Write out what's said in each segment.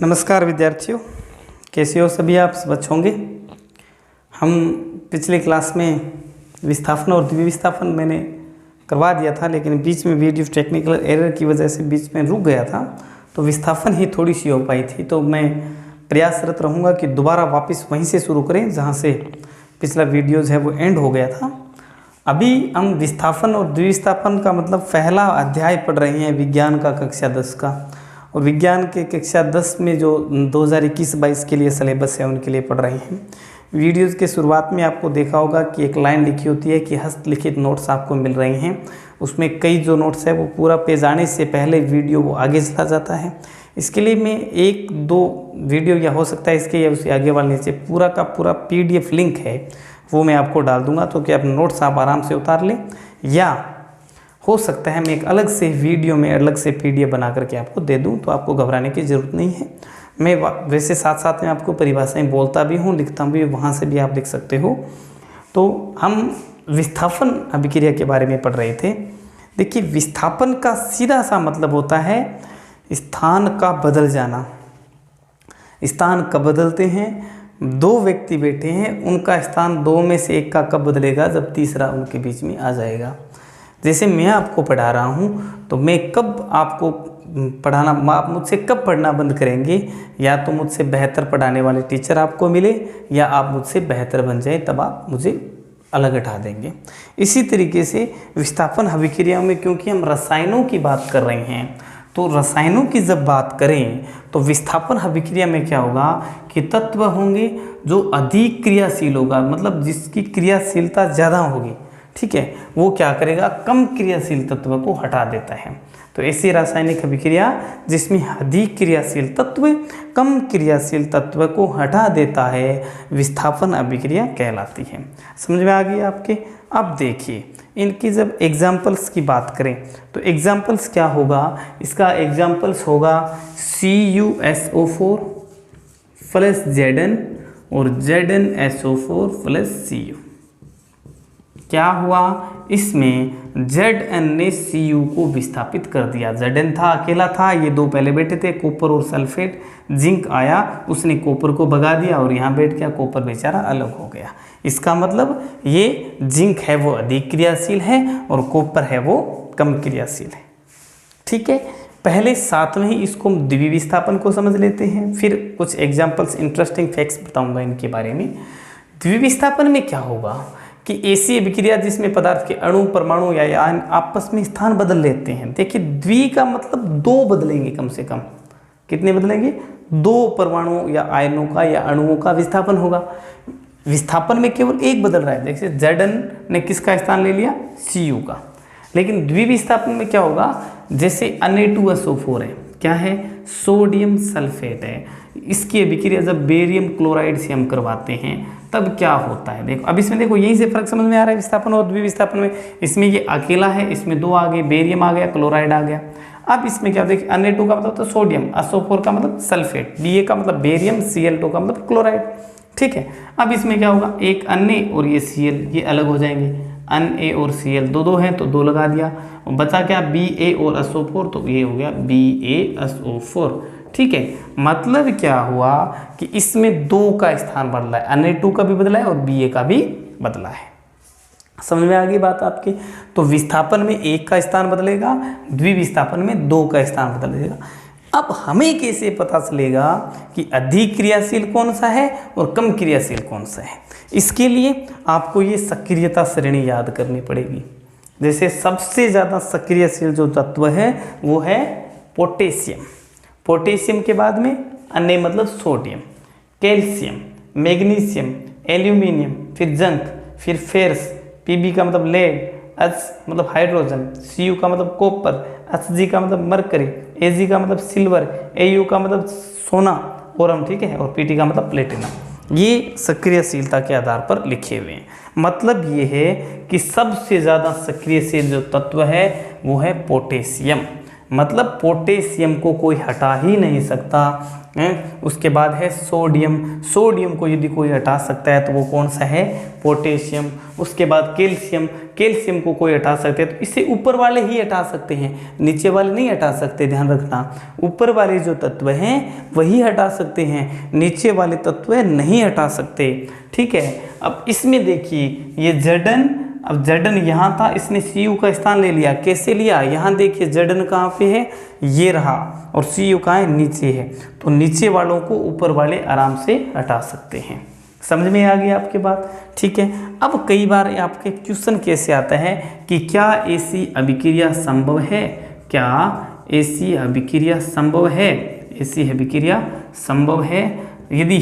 नमस्कार विद्यार्थियों, कैसे हो सभी आप सब अच्छे होंगे। हम पिछले क्लास में विस्थापन और द्विविस्थापन मैंने करवा दिया था, लेकिन बीच में वीडियो टेक्निकल एरर की वजह से बीच में रुक गया था, तो विस्थापन ही थोड़ी सी हो पाई थी। तो मैं प्रयासरत रहूँगा कि दोबारा वापस वहीं से शुरू करें जहाँ से पिछला वीडियोज़ है वो एंड हो गया था। अभी हम विस्थापन और द्विविस्थापन का मतलब पहला अध्याय पढ़ रहे हैं विज्ञान का कक्षा 10 का, और विज्ञान के कक्षा 10 में जो 2021-22 के लिए सिलेबस है उनके लिए पढ़ रहे हैं। वीडियोज़ के शुरुआत में आपको देखा होगा कि एक लाइन लिखी होती है कि हस्तलिखित नोट्स आपको मिल रहे हैं। उसमें कई जो नोट्स है वो पूरा पेज आने से पहले वीडियो वो आगे चला जाता है। इसके लिए मैं एक दो वीडियो या हो सकता है इसके या उसके आगे वाले नीचे पूरा का पूरा PDF लिंक है वो मैं आपको डाल दूंगा, तो कि अपने नोट्स आप आराम से उतार लें, या हो सकता है मैं एक अलग से वीडियो में अलग से PDF बना करके आपको दे दूं, तो आपको घबराने की ज़रूरत नहीं है। मैं वैसे साथ साथ में आपको परिभाषाएं बोलता भी हूं, लिखता भी, वहाँ से भी आप लिख सकते हो। तो हम विस्थापन अभिक्रिया के बारे में पढ़ रहे थे। देखिए, विस्थापन का सीधा सा मतलब होता है स्थान का बदल जाना। स्थान कब बदलते हैं? दो व्यक्ति बैठे हैं, उनका स्थान दो में से एक का कब बदलेगा? जब तीसरा उनके बीच में आ जाएगा। जैसे मैं आपको पढ़ा रहा हूँ, तो मैं कब आपको पढ़ाना, आप मुझसे कब पढ़ना बंद करेंगे? या तो मुझसे बेहतर पढ़ाने वाले टीचर आपको मिले, या आप मुझसे बेहतर बन जाए, तब आप मुझे अलग हटा देंगे। इसी तरीके से विस्थापन अभिक्रिया में, क्योंकि हम रसायनों की बात कर रहे हैं, तो रसायनों की जब बात करें तो विस्थापन अभिक्रिया में क्या होगा कि तत्व होंगे जो अधिक क्रियाशील होगा, मतलब जिसकी क्रियाशीलता ज़्यादा होगी, ठीक है, वो क्या करेगा? कम क्रियाशील तत्व को हटा देता है। तो ऐसी रासायनिक अभिक्रिया जिसमें अधिक क्रियाशील तत्व कम क्रियाशील तत्व को हटा देता है, विस्थापन अभिक्रिया कहलाती है। समझ में आ गई आपके? अब देखिए, इनकी जब एग्जाम्पल्स की बात करें तो एग्जाम्पल्स क्या होगा? इसका एग्जाम्पल्स होगा CuSO4 प्लस Zn और ZnSO4 प्लस Cu। क्या हुआ? इसमें Zn ने Cu को विस्थापित कर दिया। Zn था, अकेला था, ये दो पहले बैठे थे, कॉपर और सल्फेट। जिंक आया, उसने कॉपर को भगा दिया और यहाँ बैठ गया, कॉपर बेचारा अलग हो गया। इसका मतलब ये जिंक है वो अधिक क्रियाशील है और कॉपर है वो कम क्रियाशील है। ठीक है, पहले साथ में ही इसको द्विविस्थापन को समझ लेते हैं, फिर कुछ एग्जाम्पल्स, इंटरेस्टिंग फैक्ट्स बताऊंगा इनके बारे में। द्विविस्थापन में क्या होगा कि ऐसी अभिक्रिया जिसमें पदार्थ के अणु, परमाणु या आयन आपस में स्थान बदल लेते हैं। देखिए, द्वि का मतलब दो बदलेंगे, कम से कम कितने बदलेंगे? दो परमाणु या आयनों का या अणुओं का विस्थापन होगा। विस्थापन में केवल एक बदल रहा है। देखिए, Zn ने किसका स्थान ले लिया? Cu का। लेकिन द्विविस्थापन में क्या होगा? जैसे Na2SO4 है, क्या है? सोडियम सल्फेट है। इसकी अभिक्रिया जब बेरियम क्लोराइड से हम करवाते हैं तब क्या होता है? देखो, अब इसमें देखो, यहीं से फर्क समझ में आ रहा है विस्थापन और द्विविस्थापन में। इसमें ये अकेला है, इसमें दो आ गए, बेरियम आ गया, क्लोराइड आ गया। अब इसमें क्या? देखिए, Na2 का मतलब तो सोडियम, SO4 का मतलब सल्फेट, Da का मतलब बेरियम, Cl2 का मतलब क्लोराइड। ठीक है, अब इसमें क्या होगा? एक Na और ये Cl, ये अलग हो जाएंगे। Na और Cl दो दो हैं तो दो लगा दिया, और बचा क्या? Ba और SO4, तो ये हो गया BaSO4। ठीक है, मतलब क्या हुआ कि इसमें दो का स्थान बदला है, Na2 का भी बदला है और Ba का भी बदला है। समझ में आ गई बात आपकी? तो विस्थापन में एक का स्थान बदलेगा, द्विविस्थापन में दो का स्थान बदलेगा। अब हमें कैसे पता चलेगा कि अधिक क्रियाशील कौन सा है और कम क्रियाशील कौन सा है? इसके लिए आपको ये सक्रियता श्रेणी याद करनी पड़ेगी। जैसे सबसे ज़्यादा सक्रियशील जो तत्व है वो है पोटेशियम। पोटेशियम के बाद में अन्य मतलब सोडियम, कैल्शियम, मैग्नीशियम, एल्यूमिनियम, फिर जंक, फिर फेरस, Pb का मतलब लेड, H मतलब हाइड्रोजन, Cu का मतलब कॉपर, Hg का मतलब मरकरी, Ag का मतलब सिल्वर, Au का मतलब सोना, बोरम, ठीक है, और Pt का मतलब प्लेटिनम। ये सक्रियशीलता के आधार पर लिखे हुए हैं। मतलब ये है कि सबसे ज़्यादा सक्रियशील जो तत्व है वो है पोटेशियम। मतलब पोटेशियम को कोई हटा ही नहीं सकता है। उसके बाद है सोडियम, सोडियम को यदि कोई हटा सकता है तो वो कौन सा है, पोटेशियम। उसके बाद कैल्शियम, कैल्शियम को कोई हटा सकते हैं तो इसे ऊपर वाले ही हटा सकते हैं, नीचे वाले नहीं हटा सकते, ध्यान रखना। ऊपर वाले जो तत्व हैं वही हटा सकते हैं, नीचे वाले तत्व नहीं हटा सकते, ठीक है। अब इसमें देखिए ये Zn, अब Zn यहाँ था, इसने Cu का स्थान ले लिया। कैसे लिया, यहाँ देखिए Zn कहाँ पे है, ये रहा, और Cu कहाँ है, नीचे है। तो नीचे वालों को ऊपर वाले आराम से हटा सकते हैं। समझ में आ गई आपकी बात, ठीक है। अब कई बार आपके क्वेश्चन कैसे आता है कि क्या ऐसी अभिक्रिया संभव है, क्या ऐसी अभिक्रिया संभव है, ऐसी अभिक्रिया संभव है, यदि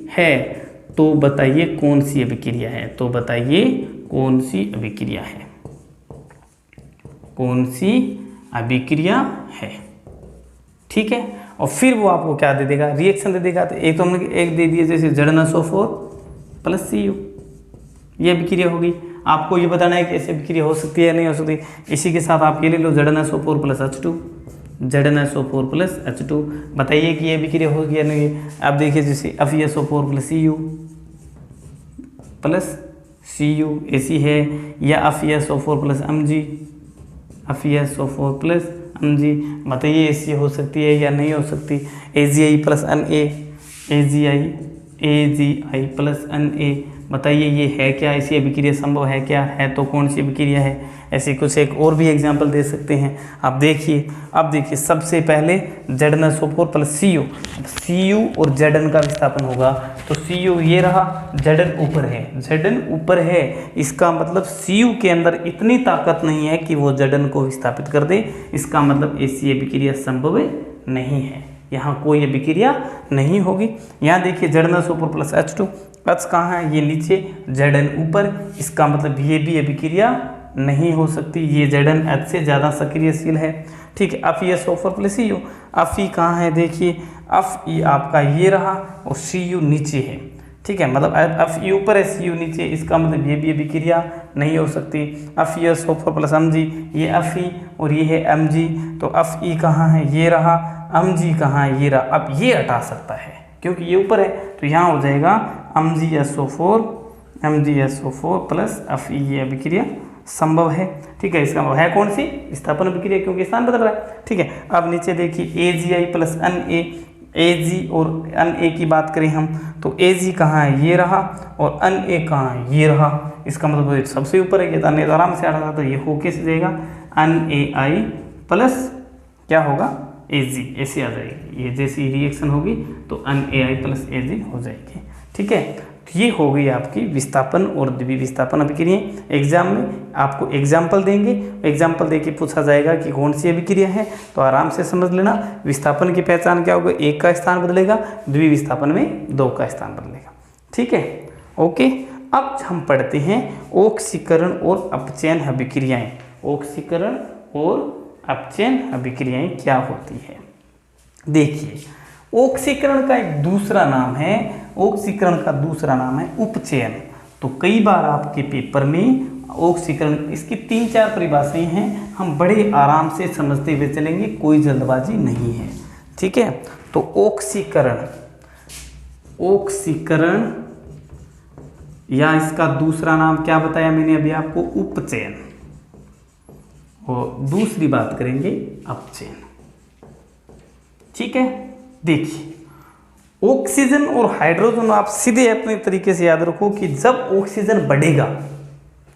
है तो बताइए कौन सी अभिक्रिया है, तो बताइए कौन सी अभिक्रिया है, कौन सी अभिक्रिया है, ठीक है। और फिर वो आपको क्या दे देगा, रिएक्शन दे देगा। तो एक तो हमने एक दे दिया जैसे ZnSO4 + Cu, ये अभिक्रिया होगी। आपको ये बताना है कि ऐसी अभिक्रिया हो सकती है या नहीं हो सकती। इसी के साथ आप ये ले लो ZnSO4 + H2, ZnSO4 + H2, बताइए कि ये अभिक्रिया होगी या नहीं। आप देखिए जैसे FeSO4 + Cu ऐसी है, या FeSO4 + Mg, FeSO4 + Mg, बताइए ऐसी हो सकती है या नहीं हो सकती। AgI + Na, AgI + Na, बताइए ये है क्या, ऐसी अभिक्रिया संभव है क्या, है तो कौन सी अभिक्रिया है। ऐसे कुछ एक और भी एग्जाम्पल दे सकते हैं। आप देखिए, अब देखिए सबसे पहले ZnSO4 + Cu, Cu और Zn का विस्थापन होगा तो Cu ये रहा, Zn ऊपर है, Zn ऊपर है, इसका मतलब Cu के अंदर इतनी ताकत नहीं है कि वो Zn को विस्थापित कर दे। इसका मतलब ऐसी अभिक्रिया संभव नहीं है, यहाँ कोई अभिक्रिया नहीं होगी। यहाँ देखिए ZnSO4 + H2, H कहाँ है, ये नीचे, Zn ऊपर, इसका मतलब ये भी अभिक्रिया नहीं हो सकती, ये Zn H से ज़्यादा सक्रियशील है, ठीक है। FeSO4 + Cu, Fe कहाँ है, देखिए Fe आपका ये रहा और Cu नीचे है, ठीक है। मतलब Fe ऊपर है, Cu नीचे, इसका मतलब ये भी अभिक्रिया नहीं हो सकती। FeSO4 + Mg, ये Fe और ये है Mg, तो Fe कहाँ है, ये रहा, Mg कहाँ है, ये रहा। अब ये हटा सकता है क्योंकि ये ऊपर है, तो यहाँ हो जाएगा MgSO4 + Fe, ये अभिक्रिया संभव है, ठीक है। इसका मतलब है कौन सी, विस्थापन अभिक्रिया, क्योंकि स्थान बदल रहा है, ठीक है। अब नीचे देखिए AgI + Na, Ag और Na की बात करें हम तो Ag कहाँ है, ये रहा, और Na कहाँ है, ये रहा। इसका मतलब सबसे ऊपर है, ये तो आराम से आ रहा था, तो ये हो कैसे जाएगा, NaI + क्या होगा, Ag, ऐसे आ जाएगी। ये जैसी रिएक्शन होगी तो NaI + Ag हो जाएगी, ठीक है। तो ये हो गई आपकी विस्थापन और द्विविस्थापन अभिक्रिया। एग्जाम में आपको एग्जाम्पल देंगे, एग्जाम्पल देके पूछा जाएगा कि कौन सी अभिक्रिया है, तो आराम से समझ लेना। विस्थापन की पहचान क्या होगा, एक का स्थान बदलेगा, द्विविस्थापन में दो का स्थान बदलेगा, ठीक है, ओके। अब हम पढ़ते हैं ऑक्सीकरण और अपचयन अभिक्रियाएं। ऑक्सीकरण और अपचयन अभिक्रियाएं क्या होती है, देखिए ऑक्सीकरण का एक दूसरा नाम है, ऑक्सीकरण का दूसरा नाम है उपचयन। तो कई बार आपके पेपर में ऑक्सीकरण, इसकी 3-4 परिभाषाएं हैं, हम बड़े आराम से समझते हुए चलेंगे, कोई जल्दबाजी नहीं है, ठीक है। तो ऑक्सीकरण, ऑक्सीकरण या इसका दूसरा नाम क्या बताया मैंने अभी आपको, उपचयन, और दूसरी बात करेंगे अपचयन, ठीक है। देखिए ऑक्सीजन और हाइड्रोजन आप सीधे अपने तरीके से याद रखो कि जब ऑक्सीजन बढ़ेगा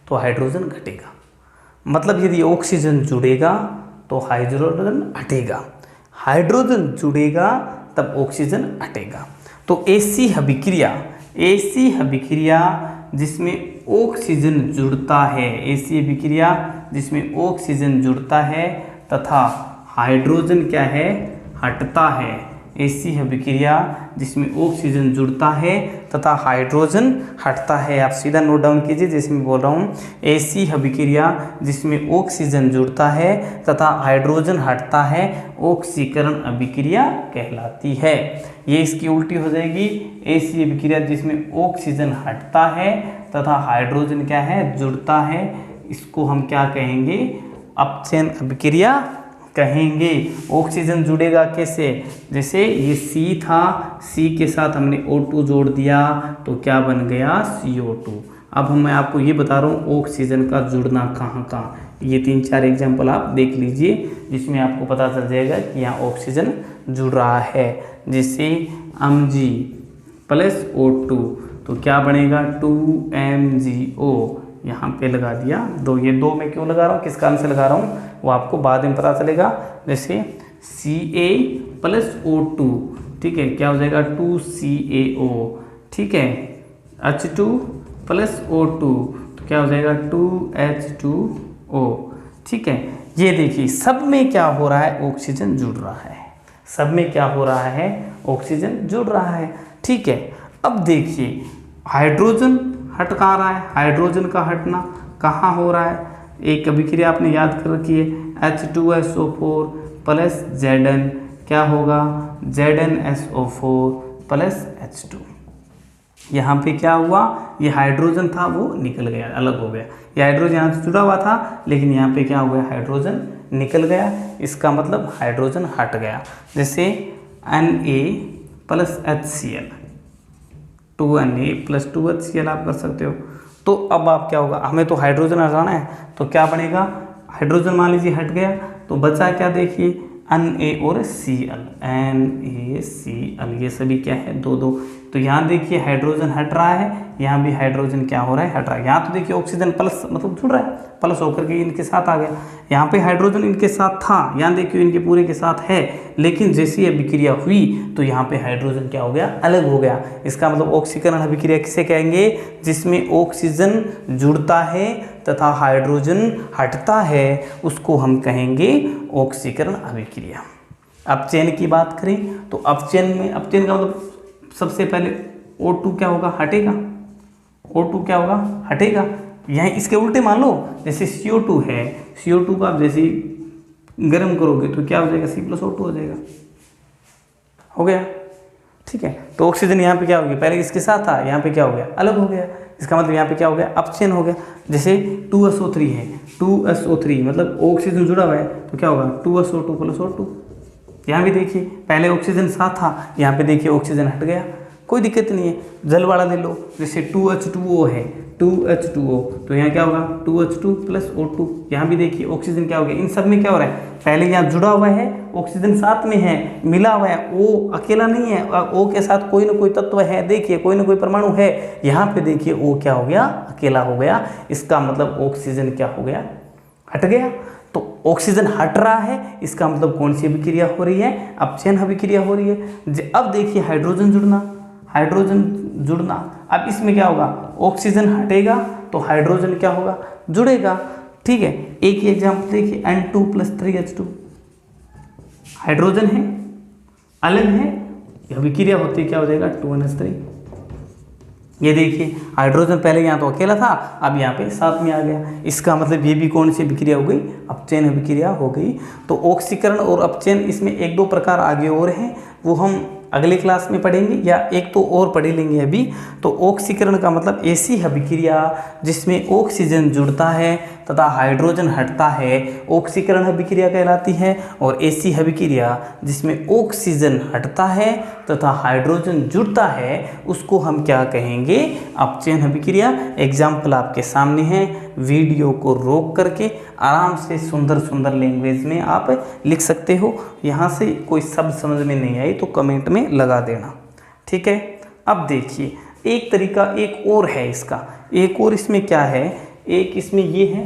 तो हाइड्रोजन घटेगा, मतलब यदि ऑक्सीजन जुड़ेगा तो हाइड्रोजन हटेगा, हाइड्रोजन जुड़ेगा तब ऑक्सीजन हटेगा। तो ऐसी अभिक्रिया, ऐसी अभिक्रिया जिसमें ऑक्सीजन जुड़ता है, ऐसी अभिक्रिया जिसमें ऑक्सीजन जुड़ता है तथा हाइड्रोजन क्या है, हटता है, ऐसी अभिक्रिया जिसमें ऑक्सीजन जुड़ता है तथा हाइड्रोजन हटता है। आप सीधा नोट डाउन कीजिए, जैसे मैं बोल रहा हूँ, ऐसी अभिक्रिया जिसमें ऑक्सीजन जुड़ता है तथा हाइड्रोजन हटता है, ऑक्सीकरण अभिक्रिया कहलाती है। ये इसकी उल्टी हो जाएगी, ऐसी अभिक्रिया जिसमें ऑक्सीजन हटता है तथा हाइड्रोजन क्या है, जुड़ता है, इसको हम क्या कहेंगे, अपचयन अभिक्रिया कहेंगे। ऑक्सीजन जुड़ेगा कैसे, जैसे ये C था, C के साथ हमने O2 जोड़ दिया तो क्या बन गया CO2। अब मैं आपको ये बता रहा हूँ ऑक्सीजन का जुड़ना कहाँ कहाँ, ये 3-4 एग्जाम्पल आप देख लीजिए जिसमें आपको पता चल जाएगा कि यहाँ ऑक्सीजन जुड़ रहा है। जैसे Mg प्लस O2 तो क्या बनेगा 2MgO, यहाँ पे लगा दिया 2। ये 2 मैं क्यों लगा रहा हूँ, किस कारण से लगा रहा हूँ वो आपको बाद में पता चलेगा। जैसे Ca प्लस O2, ठीक है, क्या हो जाएगा 2CaO, ठीक है, H2 प्लस O2 तो क्या हो जाएगा 2H2O, ठीक है। ये देखिए सब में क्या हो रहा है, ऑक्सीजन जुड़ रहा है, सब में क्या हो रहा है, ऑक्सीजन जुड़ रहा है, ठीक है। अब देखिए हाइड्रोजन हट कहाँ रहा है, हाइड्रोजन का हटना कहाँ हो रहा है, एक अभिक्रिया आपने याद कर रखी है H2SO4 प्लस Zn, क्या होगा ZnSO4 प्लस H2। यहाँ पे क्या हुआ, ये हाइड्रोजन था वो निकल गया, अलग हो गया। ये हाइड्रोजन यहाँ से जुड़ा हुआ था लेकिन यहाँ पे क्या हो गया, हाइड्रोजन निकल गया, इसका मतलब हाइड्रोजन हट गया। जैसे Na plus HCl, 2Na plus 2HCl आप कर सकते हो। तो अब आप क्या होगा, हमें तो हाइड्रोजन हटाना है तो क्या बनेगा, हाइड्रोजन मान लीजिए हट गया तो बचा क्या, देखिए Na और Cl, NaCl, ये सभी क्या है 2-2। तो यहाँ देखिए हाइड्रोजन हट रहा है, यहाँ भी हाइड्रोजन क्या हो रहा है, हट रहा है। यहाँ तो देखिए ऑक्सीजन प्लस मतलब जुड़ रहा है, प्लस होकर के इनके साथ आ गया। यहाँ पे हाइड्रोजन इनके साथ था, यहाँ देखिए इनके पूरे के साथ है, लेकिन जैसी अभिक्रिया हुई तो यहाँ पे हाइड्रोजन क्या हो गया, अलग हो गया। इसका मतलब ऑक्सीकरण अभिक्रिया किसे कहेंगे, जिसमें ऑक्सीजन जुड़ता है तथा हाइड्रोजन हटता है, उसको हम कहेंगे ऑक्सीकरण अभिक्रिया। अपचयन की बात करें तो अपचयन में, अपचयन का मतलब सबसे पहले O2 क्या होगा, हटेगा, O2 क्या होगा, हटेगा। यहाँ इसके उल्टे मान लो, जैसे CO2 है, CO2 का आप जैसे गर्म करोगे तो क्या हो जाएगा, C प्लस O2 हो जाएगा, हो गया, ठीक है। तो ऑक्सीजन यहाँ पे क्या हो गया, पहले इसके साथ था, यहाँ पे क्या हो गया, अलग हो गया। इसका मतलब यहाँ पे क्या हो गया, अपचयन हो गया। जैसे 2SO3 है, 2SO3 मतलब ऑक्सीजन जुड़ा हुआ है तो क्या होगा 2SO2 प्लस O2। यहाँ भी देखिए पहले ऑक्सीजन साथ था, यहाँ पे देखिए ऑक्सीजन हट गया, कोई दिक्कत नहीं है। जल वाला ले लो, जैसे 2H2O है, 2H2O तो यहाँ क्या होगा 2H2 प्लस O2। यहाँ भी देखिए ऑक्सीजन क्या हो गया, इन सब में क्या हो रहा है, पहले यहाँ जुड़ा हुआ है, ऑक्सीजन साथ में है, मिला हुआ है, O अकेला नहीं है, O के साथ कोई ना कोई तत्व है, देखिए कोई ना कोई परमाणु है। यहाँ पे देखिए O क्या हो गया, अकेला हो गया। इसका मतलब ऑक्सीजन क्या हो गया, हट गया। तो ऑक्सीजन हट रहा है, इसका मतलब कौन सी अभिक्रिया हो रही है, अपचयन अभिक्रिया हो रही है। अब देखिए हाइड्रोजन जुड़ना, हाइड्रोजन जुड़ना, अब इसमें क्या होगा, ऑक्सीजन हटेगा तो हाइड्रोजन क्या होगा, जुड़ेगा, ठीक है। एक ही एग्जाम्पल देखिए N2 प्लस 3H2, हाइड्रोजन है, अलग है, अभिक्रिया होती है, क्या हो जाएगा 2NH3। ये देखिए हाइड्रोजन पहले यहाँ तो अकेला था, अब यहाँ पे साथ में आ गया। इसका मतलब ये भी कौन सी अभिक्रिया हो गई, अपचयन अभिक्रिया हो गई। तो ऑक्सीकरण और अपचयन इसमें 1-2 प्रकार आगे और हैं, वो हम अगले क्लास में पढ़ेंगे, या एक तो और पढ़ लेंगे अभी। तो ऑक्सीकरण का मतलब ऐसी अभिक्रिया जिसमें ऑक्सीजन जुड़ता है तथा हाइड्रोजन हटता है, ऑक्सीकरण अभिक्रिया कहलाती है। और ऐसी अभिक्रिया जिसमें ऑक्सीजन हटता है तथा हाइड्रोजन जुड़ता है, उसको हम क्या कहेंगे, अपचयन अभिक्रिया। एग्जाम्पल आपके सामने है, वीडियो को रोक करके आराम से सुंदर सुंदर लैंग्वेज में आप लिख सकते हो। यहाँ से कोई शब्द समझ में नहीं आई तो कमेंट में लगा देना, ठीक है। अब देखिए एक तरीका एक और है इसका, एक और इसमें क्या है, एक इसमें ये है